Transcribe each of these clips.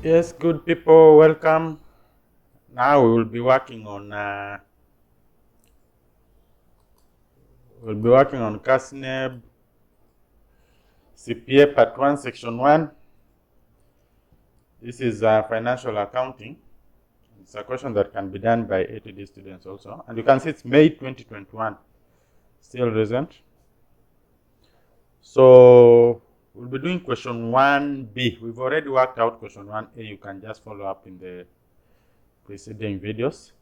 Yes, good people, welcome. Now we will be working on KASNEB CPA Part 1, Section 1. This is financial accounting. It's a question that can be done by ATD students also. And you can see it's May 2021, still recent. So we'll be doing question 1b. We've already worked out question 1a. You can just follow up in the preceding videos.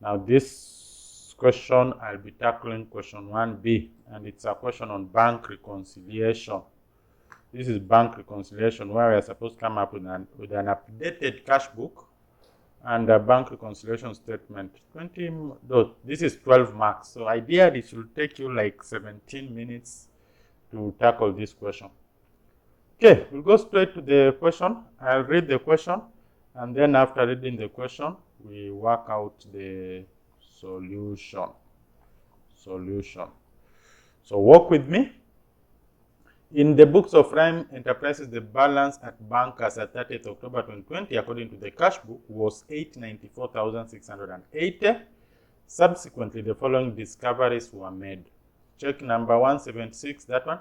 Now this question, I'll be tackling question 1b, and it's a question on bank reconciliation. This is bank reconciliation, where we are supposed to come up with an updated cash book and a bank reconciliation statement. This is 12 marks. So ideally, it should take you like 17 minutes to tackle this question. Okay, we'll go straight to the question. I'll read the question, and then after reading the question, we work out the solution. So work with me. In the books of Rhyme Enterprises, the balance at bank as at 30th October 2020, according to the cash book, was 894,680. Subsequently, the following discoveries were made. Check number 176, that one.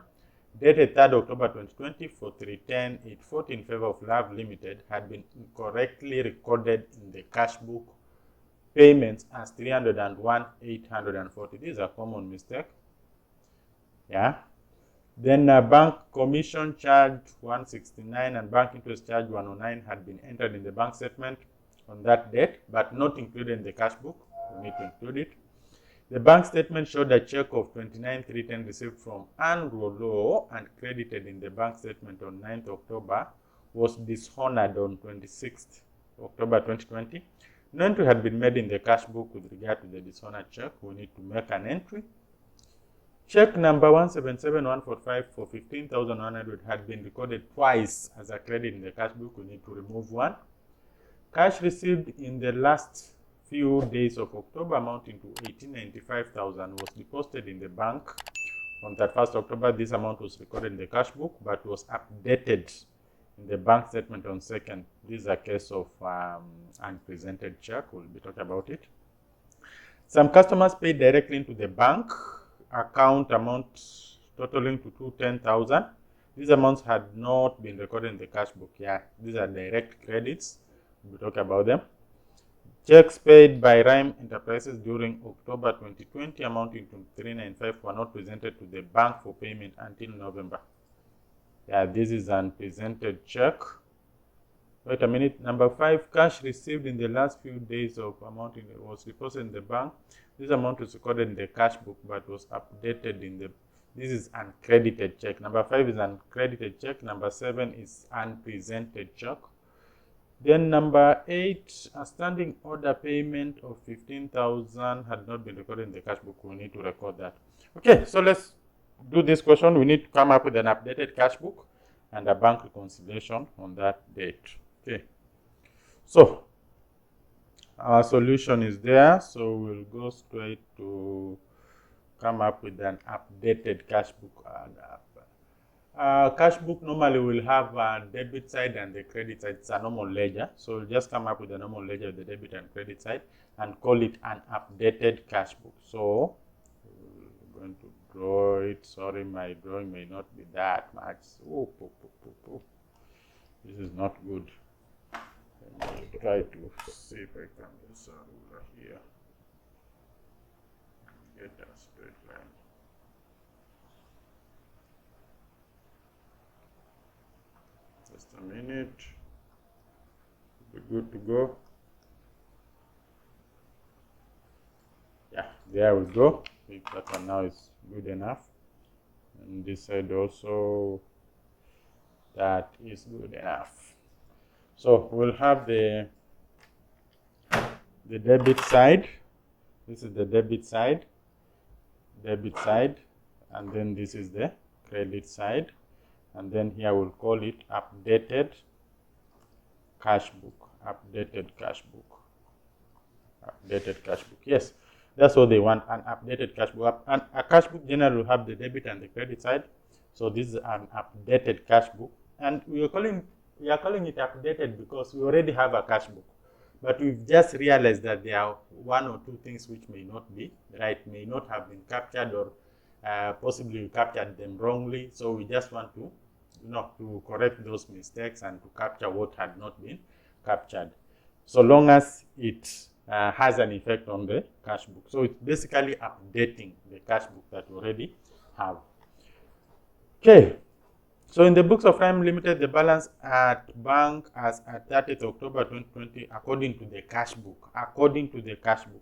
Dated 3rd October 2020 for 310,840 in favor of Love Limited had been incorrectly recorded in the cash book payments as 301,840. This is a common mistake. Yeah. Then bank commission charge 169 and bank interest charge 109 had been entered in the bank statement on that date, but not included in the cash book. We need to include it. The bank statement showed a check of 29,310 received from Anglo and credited in the bank statement on 9th October was dishonored on 26th October 2020. No entry had been made in the cash book with regard to the dishonored check. We need to make an entry. Check number 177,145 for 15,100 had been recorded twice as a credit in the cash book. We need to remove one. Cash received in the last few days of October amounting to 1895,000 was deposited in the bank on 31st October. This amount was recorded in the cash book but was updated in the bank statement on 2nd. This is a case of unpresented check. We'll be talking about it. Some customers paid directly into the bank account amount totaling to 210,000. These amounts had not been recorded in the cash book. Yeah, these are direct credits. We'll talk about them. Checks paid by Rhyme Enterprises during October 2020 amounting to 395 were not presented to the bank for payment until November. Yeah, this is an unpresented check. Wait a minute. Number 5, cash received in the last few days of amounting was deposited in the bank. This amount was recorded in the cash book but was updated in the. This is uncredited check. Number 5 is uncredited check. Number 7 is unpresented check. Then number 8, a standing order payment of 15,000 had not been recorded in the cash book. We need to record that. Okay, so let's do this question. We need to come up with an updated cash book and a bank reconciliation on that date. Okay, so our solution is there. So we'll go straight to come up with an updated cash book. Cash book normally will have a debit side and the credit side. It's a normal ledger. So we'll just come up with a normal ledger with the debit and credit side and call it an updated cash book. So we're going to draw it. Sorry, my drawing may not be that much. This is not good. Let me try to see if I can use a ruler here. Get a straight line. Just a minute. Be good to go. Yeah, there we go. I think that one now is good enough. And this side also, that is good enough. So we'll have the debit side. This is the debit side, and then this is the credit side. And then here we'll call it updated cash book. Yes, that's what they want, an updated cash book. And a cash book generally will have the debit and the credit side. So this is an updated cash book. And we are calling we are calling it updated because we already have a cash book. But we've just realized that there are one or two things which may not be right, may not have been captured, or possibly we captured them wrongly. So we just want to, to correct those mistakes and to capture what had not been captured, so long as it has an effect on the cash book. So it's basically updating the cash book that we already have. Okay. So in the books of Prime Limited, the balance at bank as at 30th October 2020, according to the cash book,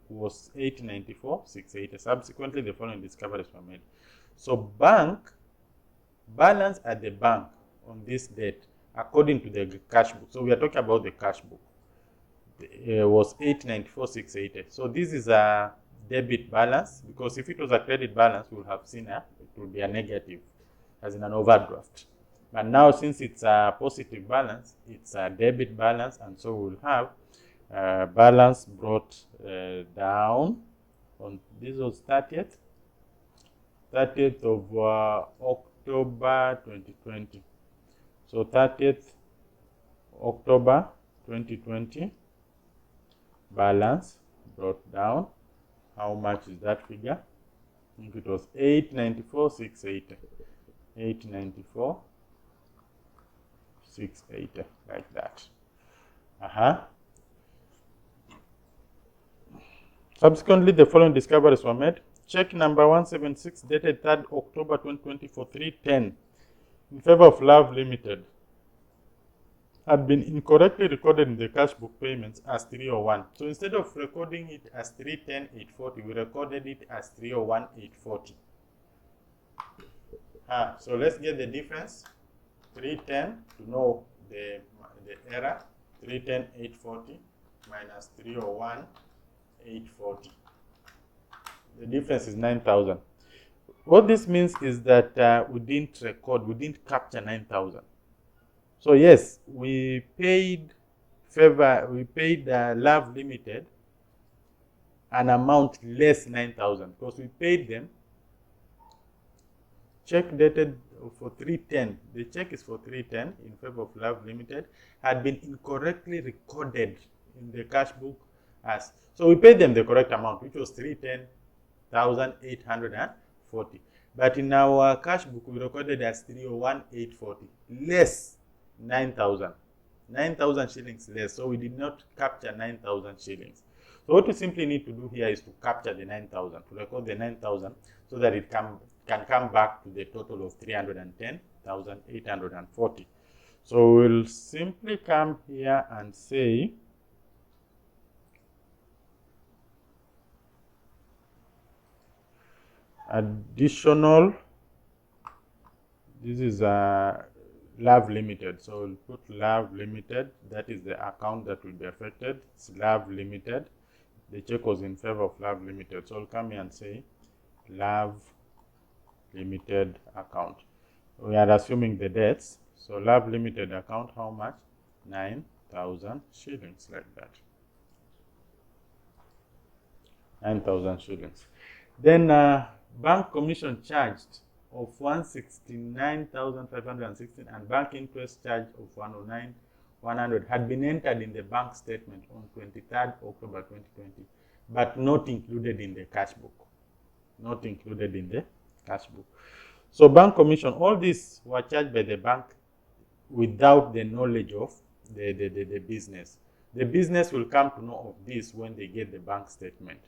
was 894,680. Subsequently, the following discoveries were made. So balance at the bank on this date, according to the cash book. So we are talking about the cash book. Was 894,680. So this is a debit balance, because if it was a credit balance, we would have seen it would be a negative, as in an overdraft. But now, since it's a positive balance, it's a debit balance, and so we'll have balance brought down on this was 30th of October 2020. So 30th October 2020, balance brought down. How much is that figure? I think it was 894,680. 894,680, like that. Subsequently, the following discoveries were made. Check number 176, dated 3rd October 2020 for 310 in favor of Love Limited, had been incorrectly recorded in the cash book payments as 301. So instead of recording it as 310,840, we recorded it as 301,840. So let's get the difference. 310 to know the error. 310,840 minus 301,840. The difference is 9,000. What this means is that we didn't capture 9,000. So yes, we paid Love Limited an amount less 9,000, because we paid them. Check dated for 310. The check is for 310 in favor of Love Limited, had been incorrectly recorded in the cash book as. So we paid them the correct amount, which was 310,840. But in our cash book, we recorded as 301,840, less 9,000. 9,000 shillings less. So we did not capture 9,000 shillings. So what we simply need to do here is to capture the 9,000, to record the 9,000, so that it can come back to the total of 310,840. So we'll simply come here and say additional, this is a Love Limited. So we'll put Love Limited, that is the account that will be affected. It's Love Limited. The check was in favor of Love Limited. So we'll come here and say Love Limited account. We are assuming the dates. So Love Limited account, how much? 9,000 shillings, like that. 9,000 shillings. Then bank commission charged of 169,516 and bank interest charge of 109,100 had been entered in the bank statement on 23rd October 2020, but not included in the cash book. Not included in the cash book. So bank commission, all these were charged by the bank without the knowledge of the business. The business will come to know of this when they get the bank statement.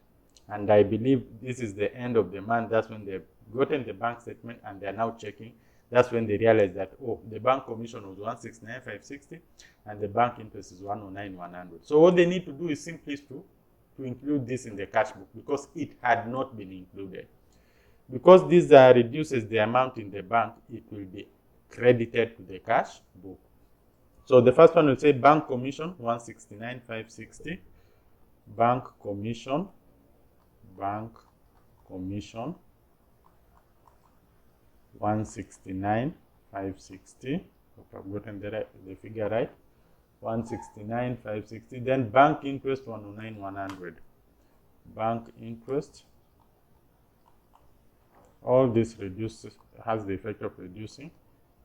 And I believe this is the end of the month. That's when they've gotten the bank statement and they're now checking. That's when they realize that, oh, the bank commission was 169,560 and the bank interest is 109,100. So what they need to do is simply to include this in the cash book, because it had not been included. Because this reduces the amount in the bank, it will be credited to the cash book. So the first one will say bank commission 169,560, bank commission 169,560. Hope I've gotten the figure right. 169,560. Then bank interest 109,100. Bank interest. All this has the effect of reducing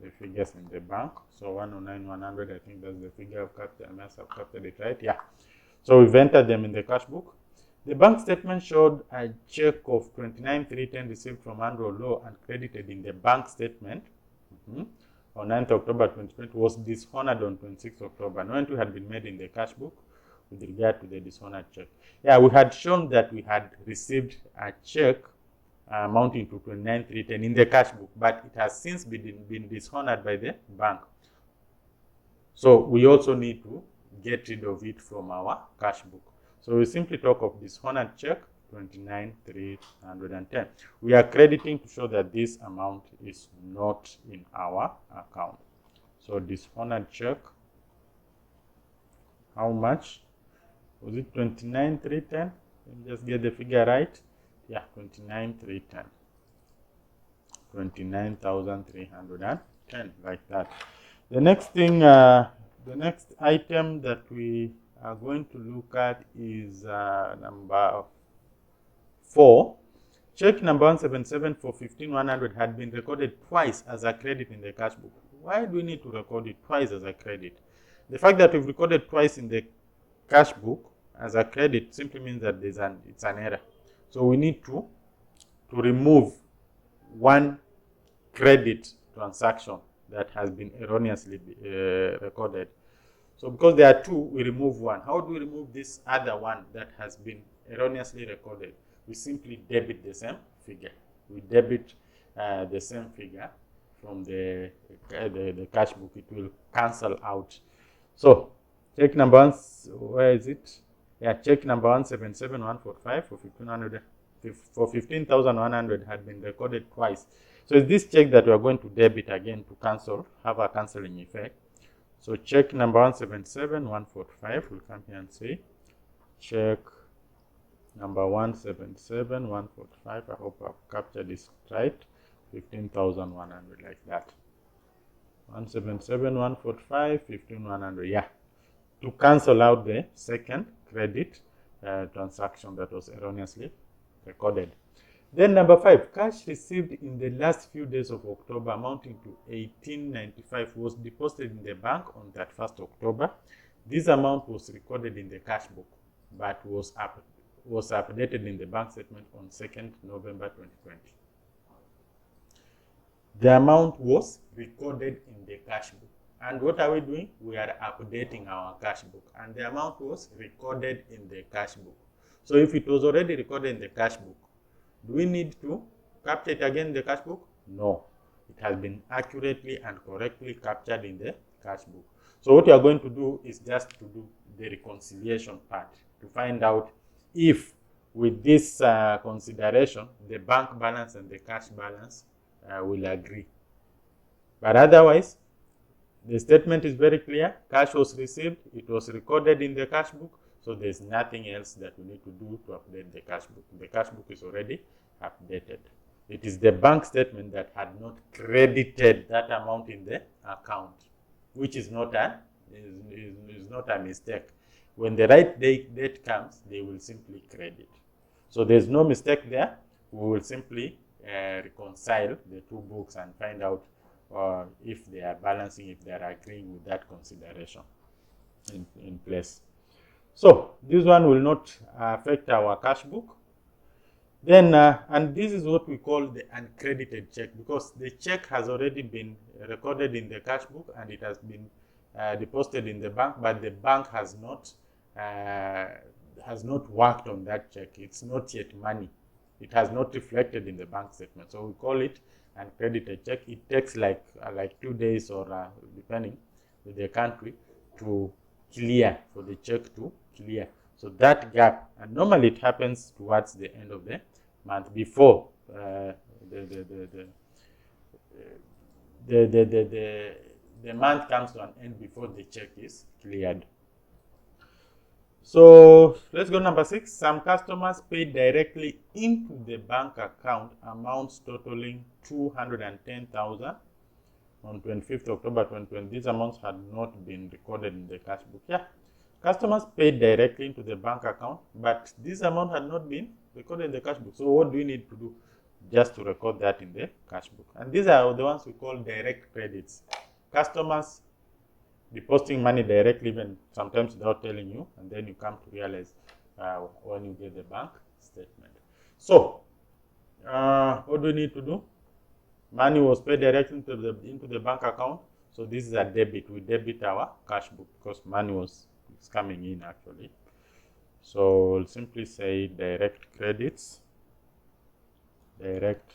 the figures in the bank. So 109,100, I think that's the figure I've captured. I must have captured it right. Yeah. So we've entered them in the cash book. The bank statement showed a check of 29,310 received from Andrew Law and credited in the bank statement on 9th October 2020 was dishonored on 26th October. No entry had been made in the cash book with regard to the dishonored check. Yeah, we had shown that we had received a check amounting to 29,310 in the cash book, but it has since been dishonored by the bank. So we also need to get rid of it from our cash book. So we simply talk of dishonored check 29,310. We are crediting to show that this amount is not in our account. So dishonored check, how much was it? 29,310. Let me just get the figure right. Yeah, 29,310. 29,310, like that. The next thing, the next item that we are going to look at is number 4. Check number 177 for 15,100 had been recorded twice as a credit in the cash book. Why do we need to record it twice as a credit? The fact that we've recorded twice in the cash book as a credit simply means that it's an error. So we need to remove one credit transaction that has been erroneously recorded. So because there are two, we remove one. How do we remove this other one that has been erroneously recorded? We simply debit the same figure. We debit the same figure from the cash book. It will cancel out. So check number one, where is it? Yeah, check number 177,145 for 1,500 for 15,100 had been recorded twice. So it's this check that we are going to debit again to cancel, have a cancelling effect. So check number 177,145, we'll come here and say check number 177,145. I hope I've captured this right. 15,100, like that. 177,145, 15,100. Yeah, to cancel out the second credit transaction that was erroneously recorded. Then number 5, cash received in the last few days of October amounting to 1895 was deposited in the bank on that 1st October. This amount was recorded in the cash book, but was updated in the bank statement on 2nd November 2020. The amount was recorded in the cash book. And what are we doing? We are updating our cash book. And the amount was recorded in the cash book. So if it was already recorded in the cash book, do we need to capture it again in the cash book? No. It has been accurately and correctly captured in the cash book. So what you are going to do is just to do the reconciliation part to find out if with this consideration, the bank balance and the cash balance will agree. But otherwise, the statement is very clear. Cash was received. It was recorded in the cash book. So there's nothing else that we need to do to update the cash book. The cash book is already updated. It is the bank statement that had not credited that amount in the account, which is not a mistake. When the right date comes, they will simply credit. So there's no mistake there. We will simply reconcile the two books and find out if they are balancing, if they are agreeing with that consideration in place. So this one will not affect our cash book. Then, and this is what we call the uncredited check, because the check has already been recorded in the cash book and it has been deposited in the bank, but the bank has not worked on that check. It's not yet money. It has not reflected in the bank statement. So we call it uncredited check. It takes like 2 days or depending with the country to clear, for the check to clear. So that gap, and normally it happens towards the end of the month, before the month comes to an end, before the check is cleared. So let's go number 6. Some customers paid directly into the bank account amounts totaling 210,000 on 25th October 2020. These amounts had not been recorded in the cash book. Yeah, customers paid directly into the bank account, but this amount had not been recorded in the cash book. So what do we need to do? just to record that in the cash book. And these are the ones we call direct credits. Customers depositing money directly, even sometimes without telling you, and then you come to realize when you get the bank statement. So, what do we need to do? Money was paid directly into the bank account. So this is a debit. We debit our cash book because money was coming in actually. So we'll simply say direct credits. Direct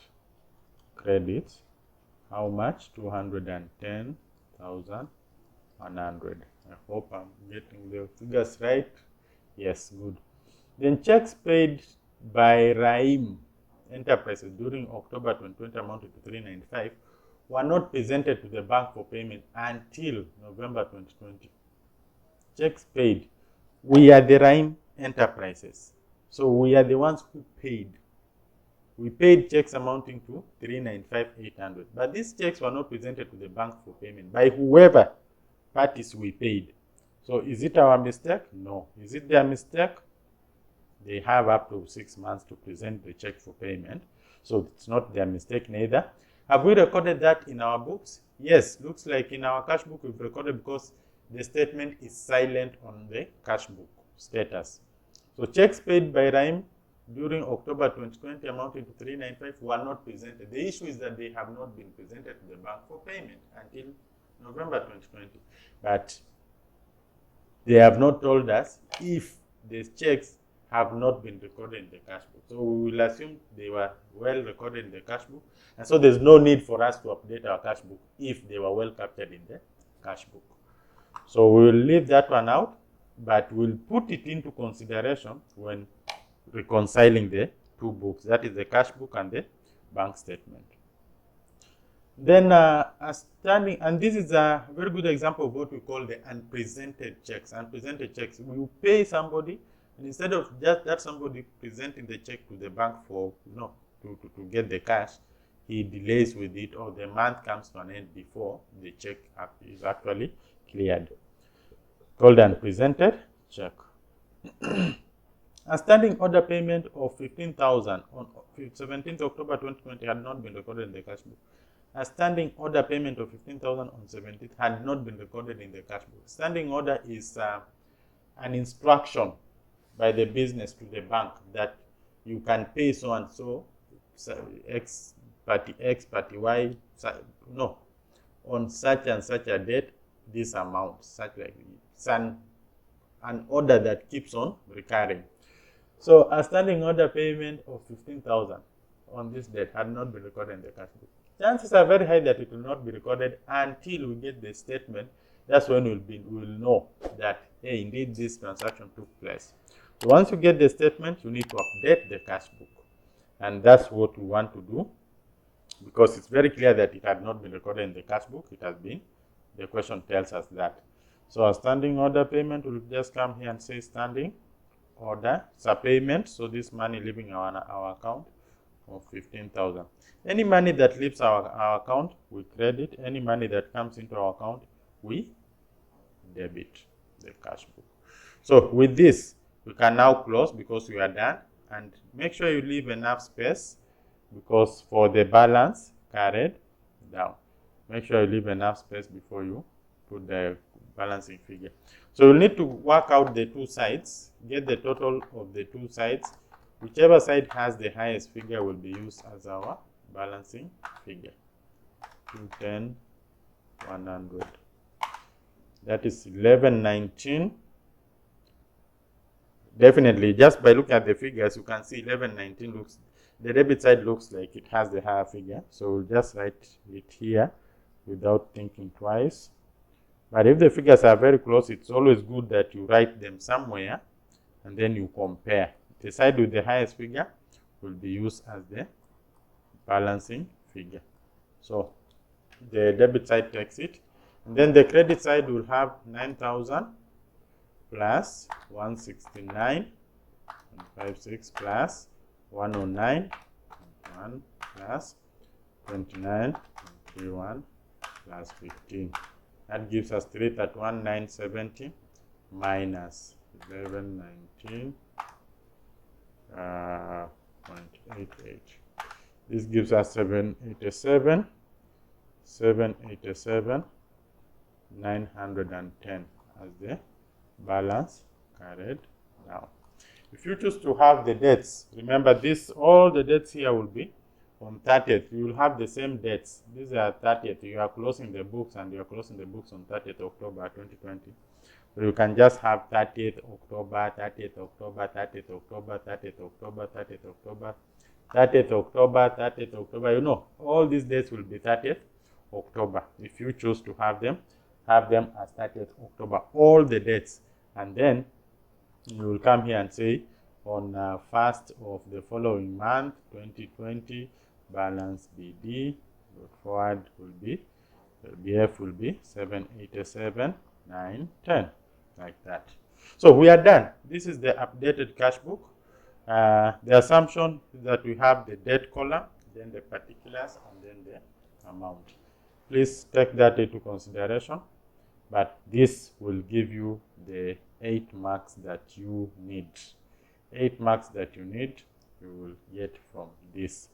credits. How much? 210,100. I hope I'm getting the figures right. Yes, good. Then checks paid by Raim Enterprises during October 2020 amounted to 395 were not presented to the bank for payment until November 2020. Checks paid. We are the Raim Enterprises. So we are the ones who paid. We paid checks amounting to 395,800. But these checks were not presented to the bank for payment by whoever parties we paid. So is it our mistake? No. Is it their mistake? They have up to 6 months to present the check for payment. So it's not their mistake neither. Have we recorded that in our books? Yes, looks like in our cash book we've recorded because the statement is silent on the cash book status. So checks paid by Raim during October 2020 amounting to 395 were not presented. The issue is that they have not been presented to the bank for payment until November 2020. But they have not told us if the checks have not been recorded in the cash book. So we will assume they were well recorded in the cash book. And so there's no need for us to update our cash book if they were well captured in the cash book. So we will leave that one out, but we'll put it into consideration when reconciling the two books. That is the cash book and the bank statement. Then and this is a very good example of what we call the unpresented checks. Unpresented checks, you pay somebody, and instead of just that somebody presenting the check to the bank for to get the cash, he delays with it, or the month comes to an end before the check is actually cleared. Called unpresented check. A standing order payment of 15,000 on 17th October 2020 had not been recorded in the cash book. A standing order payment of 15,000 on 17th had not been recorded in the cash book. Standing order is an instruction by the business to the bank that you can pay so and so, X party X, party Y, on such and such a date, this amount, such like it's an order that keeps on recurring. So a standing order payment of 15,000 on this date had not been recorded in the cash book. Chances are very high that it will not be recorded until we get the statement. That's when we'll know that, hey, indeed this transaction took place. So once you get the statement, you need to update the cash book. And that's what we want to do, because it's very clear that it had not been recorded in the cash book. It has been. The question tells us that. So a standing order payment will just come here and say standing order. It's a payment. So this money leaving our account of 15,000. Any money that leaves our account, we credit. Any money that comes into our account, we debit the cash book. So with this, we can now close because we are done. And make sure you leave enough space, because for the balance carried down, make sure you leave enough space before you put the balancing figure. So you'll need to work out the two sides, get the total of the two sides. Whichever side has the highest figure will be used as our balancing figure. 210, 100. That is 1119. Definitely, just by looking at the figures, you can see 1119 looks, the debit side looks like it has the higher figure. So we'll just write it here without thinking twice. But if the figures are very close, it's always good that you write them somewhere and then you compare. The side with the highest figure will be used as the balancing figure. So the debit side takes it. And then the credit side will have 9,000 plus 169.56 plus 109, 1 plus 29.31 plus 15. That gives us 331,970 minus 1119.88. This gives us 787, 910 as the balance carried down. If you choose to have the dates, remember this, all the dates here will be on 30th. You will have the same dates. These are 30th. You are closing the books, and you are closing the books on 30th October 2020. So you can just have 30th October, 30th October, 30th October, 30th October, 30th October, 30th October, 30th October. You know, all these dates will be 30th October. If you choose to have them as 30th October, all the dates. And then you will come here and say on 1st of the following month, 2020, balance BD, forward will be, BF will be 787, 910, like that. So we are done. This is the updated cash book. The assumption is that we have the date column, then the particulars, and then the amount. Please take that into consideration, but this will give you the 8 marks that you need. 8 marks that you need, you will get from this.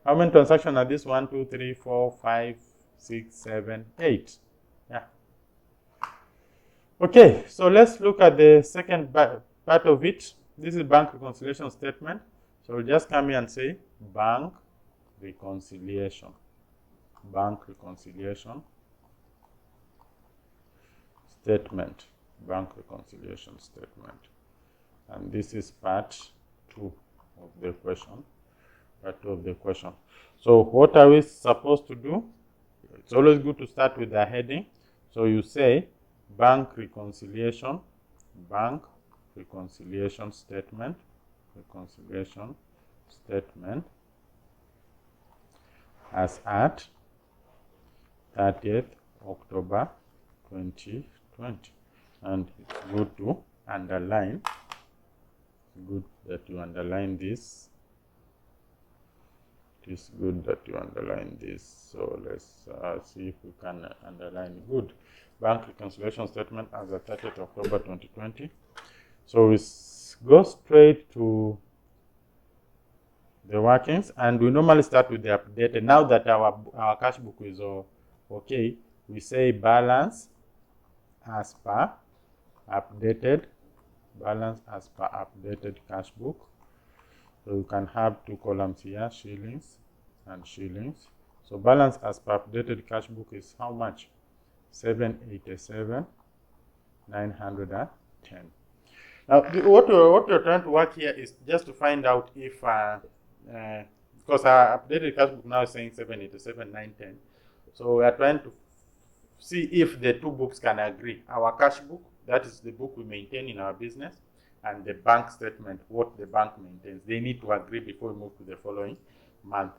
How many transactions are this? 1, 2, 3, 4, 5, 6, 7, 8. Yeah. Okay, so let's look at the second part of it. This is bank reconciliation statement. So we'll just come here and say bank reconciliation. Bank reconciliation statement. Bank reconciliation statement. And this is part 2 of the question. Part 2 of the question. So what are we supposed to do? It's always good to start with the heading. So you say bank reconciliation statement, as at 30th October 2020. And it's good to underline. It's good that you underline this. It is good that you underline this. So let's see if we can underline good. Bank reconciliation statement as of 30th October 2020. So we go straight to the workings, and we normally start with the updated. Now that our cash book is okay, we say balance as per updated, cash book. So you can have 2 columns here, shillings and shillings. So balance as per updated cash book is how much? 787, 910. Now, what we're trying to work here is just to find out if, because our updated cash book now is saying 787, 910. So we are trying to see if the 2 books can agree. Our cash book, that is the book we maintain in our business, and the bank statement, what the bank maintains. They need to agree before we move to the following month.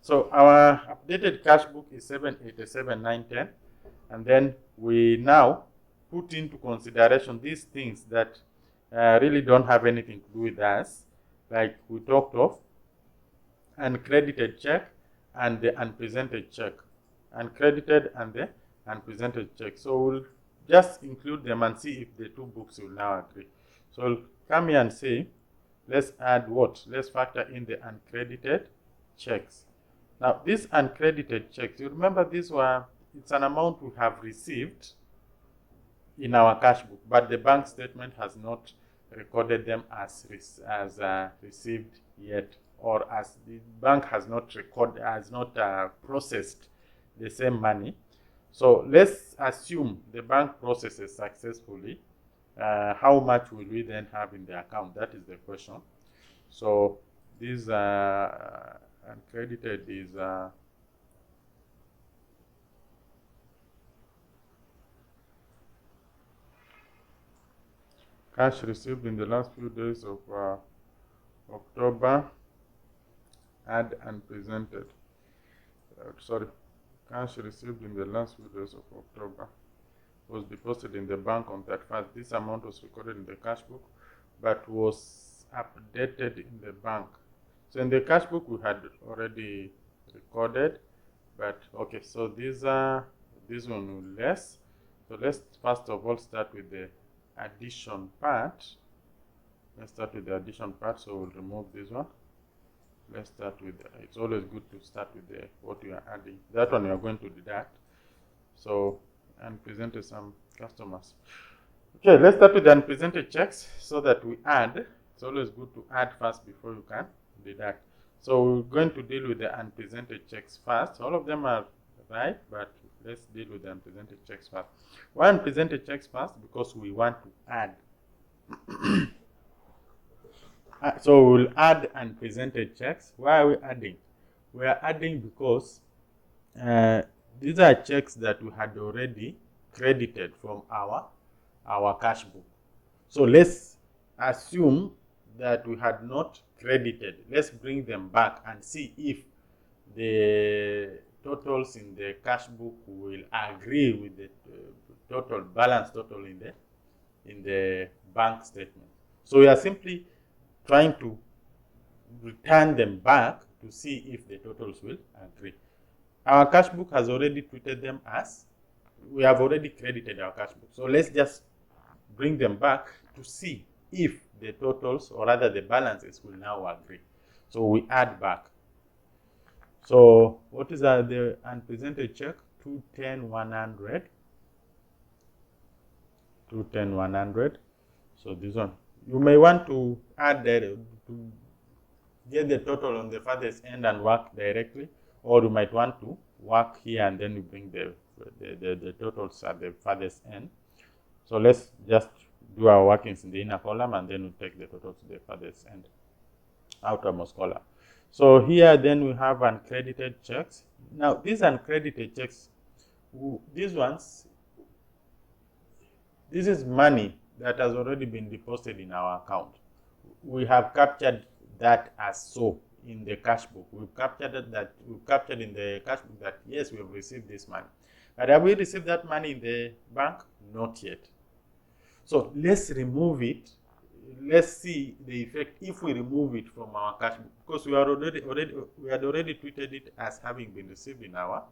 So our updated cash book is 787, 910. And then we now put into consideration these things that really don't have anything to do with us, like we talked of, uncredited check and the unpresented check. Uncredited and the unpresented check. So we'll just include them and see if the 2 books will now agree. So we'll come here and say, let's add what? Let's factor in the uncredited checks. Now, these uncredited checks, you remember these were, it's an amount we have received in our cash book, but the bank statement has not recorded them as received yet, or as the bank has not processed the same money. So let's assume the bank processes successfully. How much will we then have in the account? That is the question. So this uncredited is cash received in the last few days of October, add unpresented. Cash received in the last few days of October was deposited in the bank on 31st. This amount was recorded in the cash book, but was updated in the bank. So in the cash book we had already recorded, but okay. So this one will less. So let's first of all start with the addition part. Let's start with the addition part. So we'll remove this one. let's start with, it's always good to start with what you are adding. That one you are going to deduct. So, unpresented some customers. Okay, let's start with the unpresented checks so that we add. It's always good to add first before you can deduct. So we're going to deal with the unpresented checks first. All of them are right, but let's deal with the unpresented checks first. Why unpresented checks first? Because we want to add. So we'll add unpresented checks. Why are we adding? We are adding because these are checks that we had already credited from our cash book. So let's assume that we had not credited. Let's bring them back and see if the totals in the cash book will agree with the total balance total in the bank statement. So we are simply trying to return them back to see if the totals will agree. Our cash book has already treated them as, we have already credited our cash book. So let's just bring them back to see if the totals, or rather the balances, will now agree. So we add back. So what is the unpresented check? 210,100. 210,100. So this one, you may want to add to get the total on the farthest end and work directly, or you might want to work here and then you bring the totals at the farthest end. So let's just do our workings in the inner column and then we take the total to the farthest end, outermost column. So here then we have uncredited checks. Now these uncredited checks, these ones, this is money that has already been deposited in our account. We have captured that as so in the cash book. We've captured in the cash book that yes, we have received this money. But have we received that money in the bank? Not yet. So let's remove it. Let's see the effect if we remove it from our cash book, because we had already treated it as having been received in our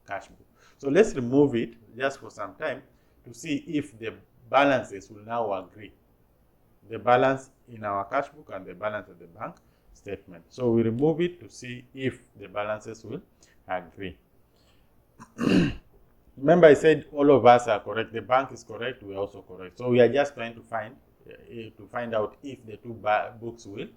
cash book. So let's remove it just for some time to see if the balances will now agree. The balance in our cash book and the balance of the bank statement. So we remove it to see if the balances will agree. Remember, I said all of us are correct. The bank is correct. We are also correct. So we are just trying to find out if the two books will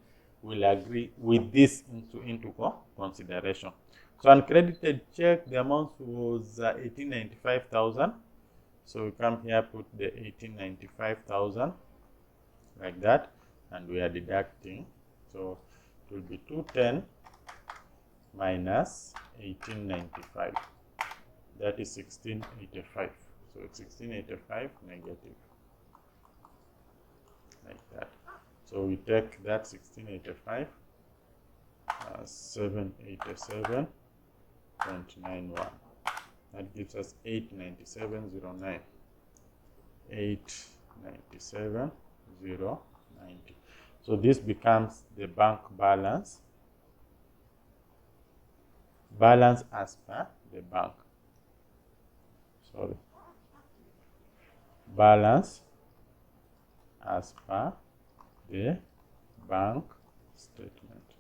agree with this into consideration. So uncredited check, the amount was 1895,000. So we come here, put the 1895,000 like that, and we are deducting. So it will be 210 minus 1895. That is 1685. So it's 1685 negative, like that. So we take that 1685 as 787.91. That gives us 897.09. 897.090. So this becomes the bank balance as per the bank. Sorry. Balance as per the bank statement.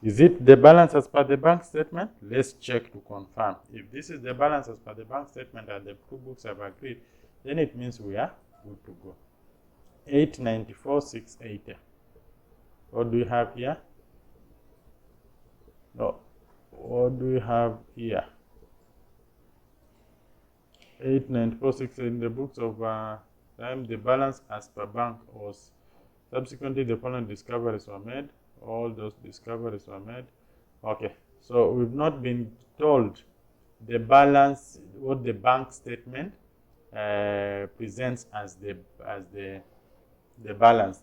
Is it the balance as per the bank statement? Let's check to confirm. If this is the balance as per the bank statement and the two books have agreed, then it means we are good to go. 894,680. What do we have here? No. What do we have here? 894,680 in the books of time. The balance as per bank was subsequently the following discoveries were made. All those discoveries were made. Okay, so we've not been told the balance, what the bank statement presents as the balance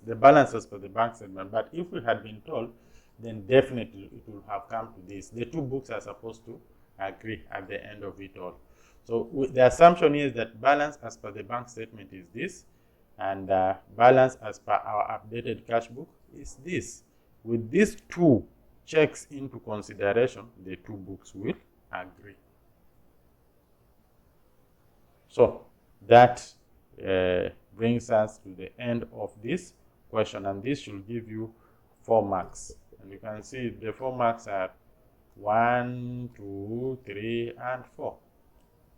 as per the bank statement. But if we had been told, then definitely it would have come to this. The two books are supposed to agree at the end of it all. So the assumption is that balance as per the bank statement is this, and balance as per our updated cash book is this. With these two checks into consideration, the two books will agree. So that brings us to the end of this question, and this should give you 4 marks. And you can see the 4 marks are 1, 2, 3, and 4.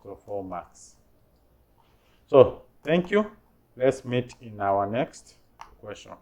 So 4 marks. So thank you. Let's meet in our next question.